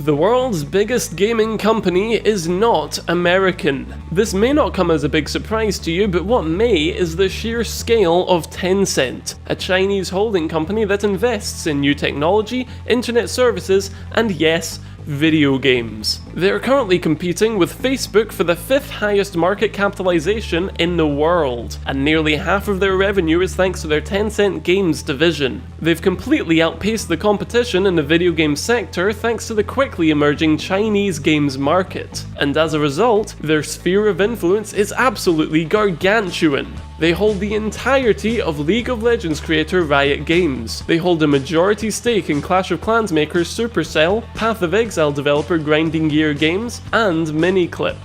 The world's biggest gaming company is not American. This may not come as a big surprise to you, but what may is the sheer scale of Tencent, a Chinese holding company that invests in new technology, internet services, and yes, video games. They're currently competing with Facebook for the 5th highest market capitalization in the world, and nearly half of their revenue is thanks to their Tencent Games division. They've completely outpaced the competition in the video game sector thanks to the quickly emerging Chinese games market, and as a result, their sphere of influence is absolutely gargantuan. They hold the entirety of League of Legends creator Riot Games. They hold a majority stake in Clash of Clans makers Supercell, Path of Exile developer Grinding Gear Games, and Miniclip.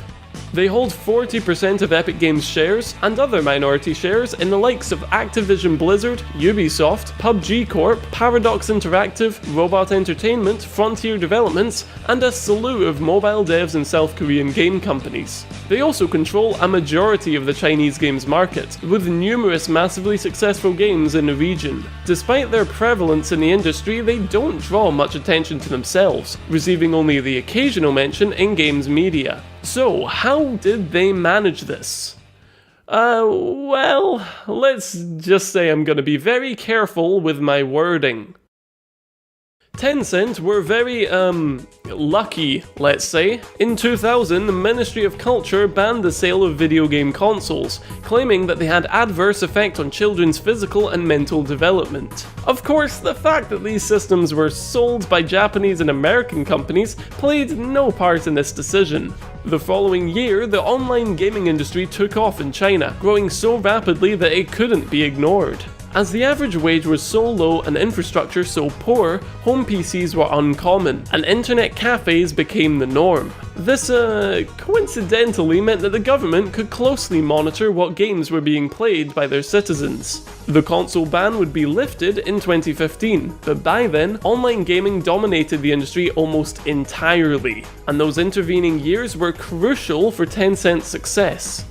They hold 40% of Epic Games shares and other minority shares in the likes of Activision Blizzard, Ubisoft, PUBG Corp, Paradox Interactive, Robot Entertainment, Frontier Developments, and a slew of mobile devs and South Korean game companies. They also control a majority of the Chinese games market, with numerous massively successful games in the region. Despite their prevalence in the industry, they don't draw much attention to themselves, receiving only the occasional mention in games media. So, how did they manage this? Well, let's just say I'm gonna be very careful with my wording. Tencent were very, lucky, let's say. In 2000, the Ministry of Culture banned the sale of video game consoles, claiming that they had adverse effect on children's physical and mental development. Of course, the fact that these systems were sold by Japanese and American companies played no part in this decision. The following year, the online gaming industry took off in China, growing so rapidly that it couldn't be ignored. As the average wage was so low and infrastructure so poor, home PCs were uncommon, and internet cafes became the norm. This, coincidentally meant that the government could closely monitor what games were being played by their citizens. The console ban would be lifted in 2015, but by then, online gaming dominated the industry almost entirely, and those intervening years were crucial for Tencent's success.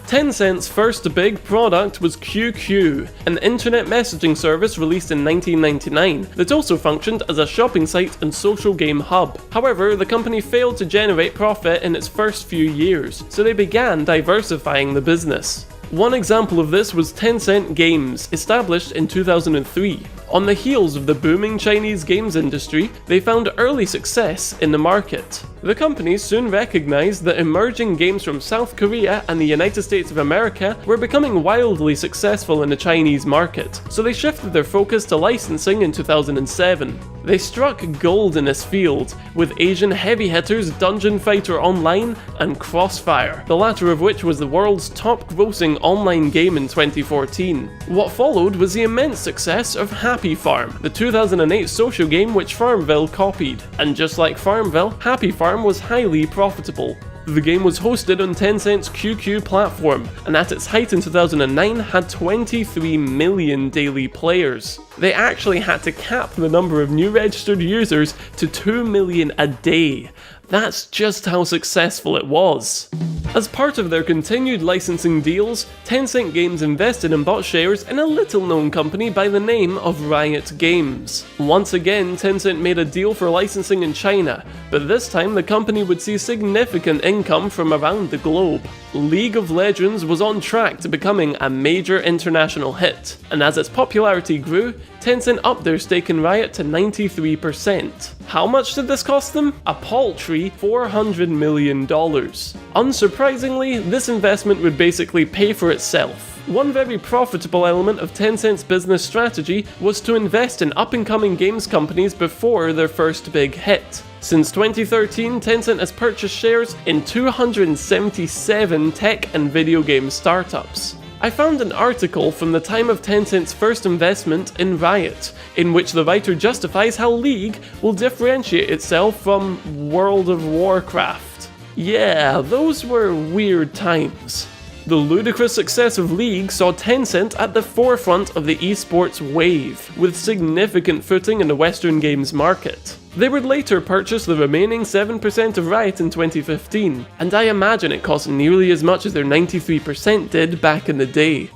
Tencent's first big product was QQ, an internet messaging service released in 1999 that also functioned as a shopping site and social game hub. However, the company failed to generate profit in its first few years, so they began diversifying the business. One example of this was Tencent Games, established in 2003. On the heels of the booming Chinese games industry, they found early success in the market. The company soon recognized that emerging games from South Korea and the United States of America were becoming wildly successful in the Chinese market, so they shifted their focus to licensing in 2007. They struck gold in this field, with Asian heavy hitters Dungeon Fighter Online and Crossfire, the latter of which was the world's top-grossing online game in 2014. What followed was the immense success of Happy Farm, the 2008 social game which Farmville copied, and just like Farmville, Happy Farm was highly profitable. The game was hosted on Tencent's QQ platform, and at its height in 2009 had 23 million daily players. They actually had to cap the number of new registered users to 2 million a day. That's just how successful it was. As part of their continued licensing deals, Tencent Games invested and bought shares in a little-known company by the name of Riot Games. Once again, Tencent made a deal for licensing in China, but this time the company would see significant income from around the globe. League of Legends was on track to becoming a major international hit, and as its popularity grew, Tencent upped their stake in Riot to 93%. How much did this cost them? A paltry $400 million. Unsurprisingly, this investment would basically pay for itself. One very profitable element of Tencent's business strategy was to invest in up-and-coming games companies before their first big hit. Since 2013, Tencent has purchased shares in 277 tech and video game startups. I found an article from the time of Tencent's first investment in Riot, in which the writer justifies how League will differentiate itself from World of Warcraft. Yeah, those were weird times. The ludicrous success of League saw Tencent at the forefront of the esports wave, with significant footing in the Western games market. They would later purchase the remaining 7% of Riot in 2015, and I imagine it cost nearly as much as their 93% did back in the day.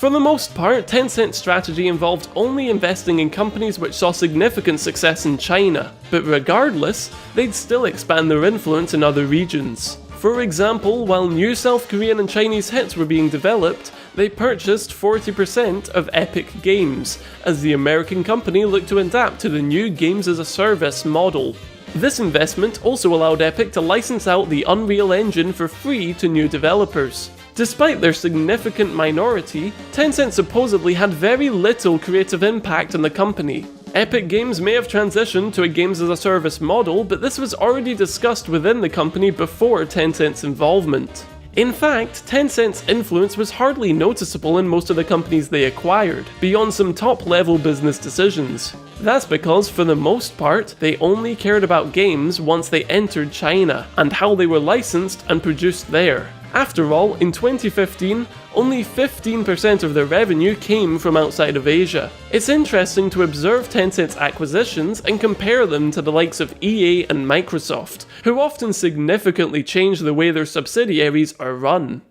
For the most part, Tencent's strategy involved only investing in companies which saw significant success in China, but regardless, they'd still expand their influence in other regions. For example, while new South Korean and Chinese hits were being developed, they purchased 40% of Epic Games, as the American company looked to adapt to the new games-as-a-service model. This investment also allowed Epic to license out the Unreal Engine for free to new developers. Despite their significant minority, Tencent supposedly had very little creative impact on the company. Epic Games may have transitioned to a games-as-a-service model, but this was already discussed within the company before Tencent's involvement. In fact, Tencent's influence was hardly noticeable in most of the companies they acquired, beyond some top-level business decisions. That's because, for the most part, they only cared about games once they entered China, and how they were licensed and produced there. After all, in 2015, only 15% of their revenue came from outside of Asia. It's interesting to observe Tencent's acquisitions and compare them to the likes of EA and Microsoft, who often significantly change the way their subsidiaries are run.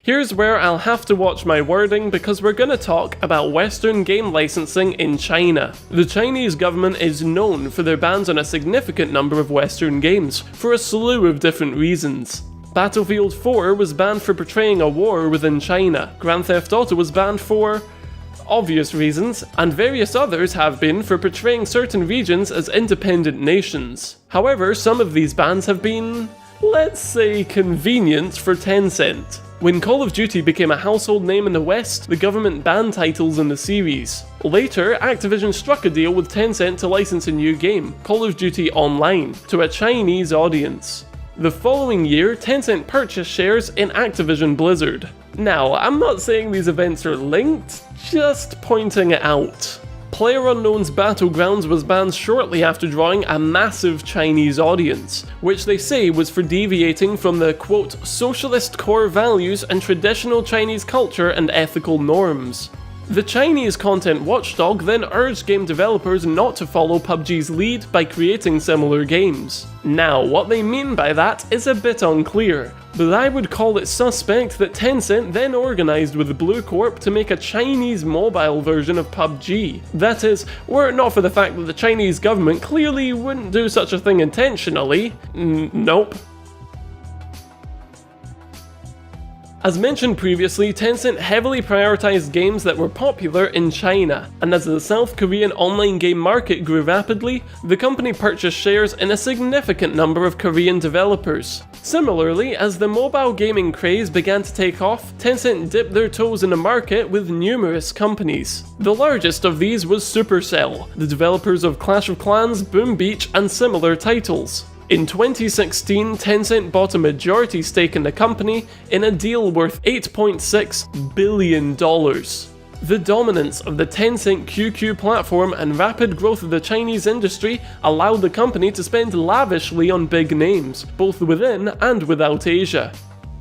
Here's where I'll have to watch my wording because we're gonna talk about Western game licensing in China. The Chinese government is known for their bans on a significant number of Western games, for a slew of different reasons. Battlefield 4 was banned for portraying a war within China, Grand Theft Auto was banned for obvious reasons, and various others have been for portraying certain regions as independent nations. However, some of these bans have been, let's say, convenient for Tencent. When Call of Duty became a household name in the West, the government banned titles in the series. Later, Activision struck a deal with Tencent to license a new game, Call of Duty Online, to a Chinese audience. The following year, Tencent purchased shares in Activision Blizzard. Now, I'm not saying these events are linked, just pointing it out. PlayerUnknown's Battlegrounds was banned shortly after drawing a massive Chinese audience, which they say was for deviating from the quote, socialist core values and traditional Chinese culture and ethical norms. The Chinese content watchdog then urged game developers not to follow PUBG's lead by creating similar games. Now, what they mean by that is a bit unclear, but I would call it suspect that Tencent then organised with Blue Corp to make a Chinese mobile version of PUBG. That is, were it not for the fact that the Chinese government clearly wouldn't do such a thing intentionally. Nope. As mentioned previously, Tencent heavily prioritized games that were popular in China, and as the South Korean online game market grew rapidly, the company purchased shares in a significant number of Korean developers. Similarly, as the mobile gaming craze began to take off, Tencent dipped their toes in the market with numerous companies. The largest of these was Supercell, the developers of Clash of Clans, Boom Beach, and similar titles. In 2016, Tencent bought a majority stake in the company in a deal worth $8.6 billion. The dominance of the Tencent QQ platform and rapid growth of the Chinese industry allowed the company to spend lavishly on big names, both within and without Asia.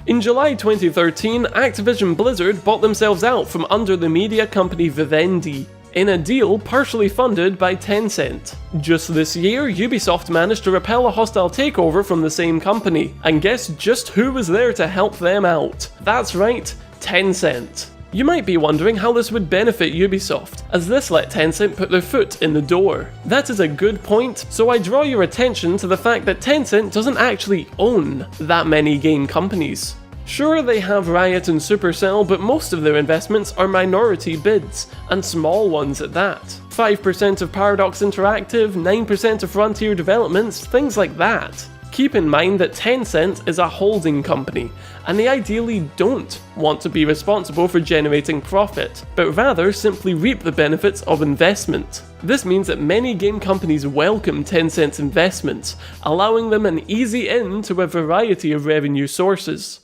In July 2013, Activision Blizzard bought themselves out from under the media company Vivendi, in a deal partially funded by Tencent. Just this year, Ubisoft managed to repel a hostile takeover from the same company, and guess just who was there to help them out? That's right, Tencent. You might be wondering how this would benefit Ubisoft, as this let Tencent put their foot in the door. That is a good point, so I draw your attention to the fact that Tencent doesn't actually own that many game companies. Sure, they have Riot and Supercell, but most of their investments are minority bids, and small ones at that. 5% of Paradox Interactive, 9% of Frontier Developments, things like that. Keep in mind that Tencent is a holding company, and they ideally don't want to be responsible for generating profit, but rather simply reap the benefits of investment. This means that many game companies welcome Tencent's investments, allowing them an easy in to a variety of revenue sources.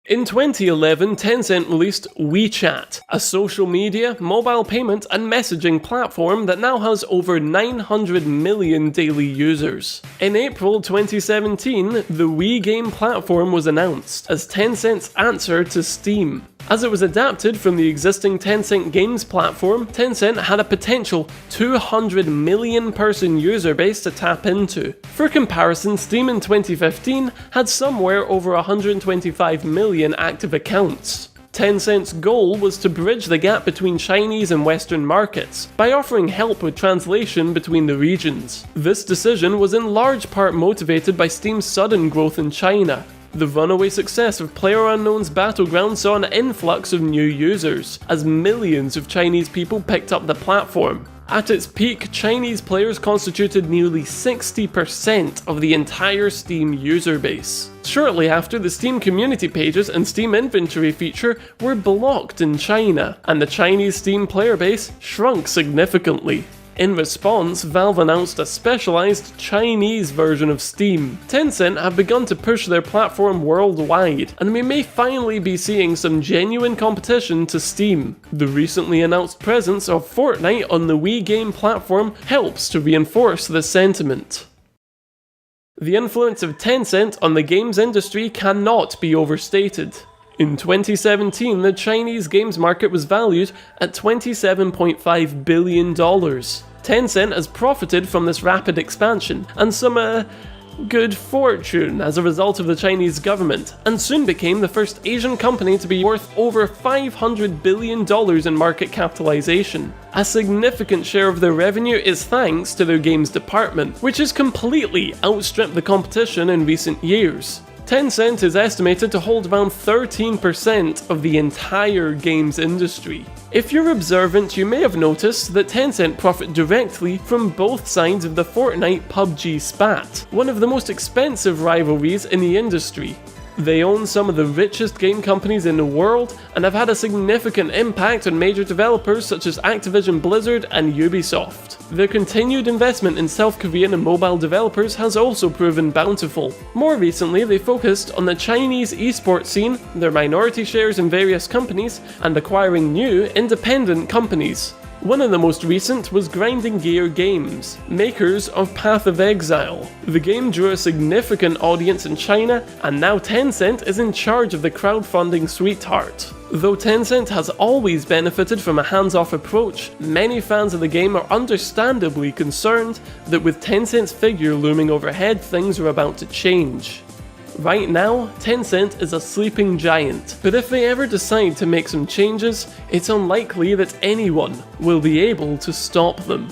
In 2011, Tencent released WeChat, a social media, mobile payment and messaging platform that now has over 900 million daily users. In April 2017, the WeGame platform was announced as Tencent's answer to Steam. As it was adapted from the existing Tencent Games platform, Tencent had a potential 200 million person user base to tap into. For comparison, Steam in 2015 had somewhere over 125 million active accounts. Tencent's goal was to bridge the gap between Chinese and Western markets by offering help with translation between the regions. This decision was in large part motivated by Steam's sudden growth in China. The runaway success of PlayerUnknown's Battlegrounds saw an influx of new users, as millions of Chinese people picked up the platform. At its peak, Chinese players constituted nearly 60% of the entire Steam user base. Shortly after, the Steam community pages and Steam inventory feature were blocked in China, and the Chinese Steam player base shrunk significantly. In response, Valve announced a specialized Chinese version of Steam. Tencent have begun to push their platform worldwide, and we may finally be seeing some genuine competition to Steam. The recently announced presence of Fortnite on the Wii game platform helps to reinforce this sentiment. The influence of Tencent on the games industry cannot be overstated. In 2017, the Chinese games market was valued at $27.5 billion. Tencent has profited from this rapid expansion and some good fortune as a result of the Chinese government, and soon became the first Asian company to be worth over $500 billion in market capitalization. A significant share of their revenue is thanks to their games department, which has completely outstripped the competition in recent years. Tencent is estimated to hold around 13% of the entire games industry. If you're observant, you may have noticed that Tencent profit directly from both sides of the Fortnite PUBG spat, one of the most expensive rivalries in the industry. They own some of the richest game companies in the world and have had a significant impact on major developers such as Activision Blizzard and Ubisoft. Their continued investment in South Korean and mobile developers has also proven bountiful. More recently, they focused on the Chinese esports scene, their minority shares in various companies, and acquiring new, independent companies. One of the most recent was Grinding Gear Games, makers of Path of Exile. The game drew a significant audience in China, and now Tencent is in charge of the crowdfunding sweetheart. Though Tencent has always benefited from a hands-off approach, many fans of the game are understandably concerned that with Tencent's figure looming overhead, things are about to change. Right now, Tencent is a sleeping giant, but if they ever decide to make some changes, it's unlikely that anyone will be able to stop them.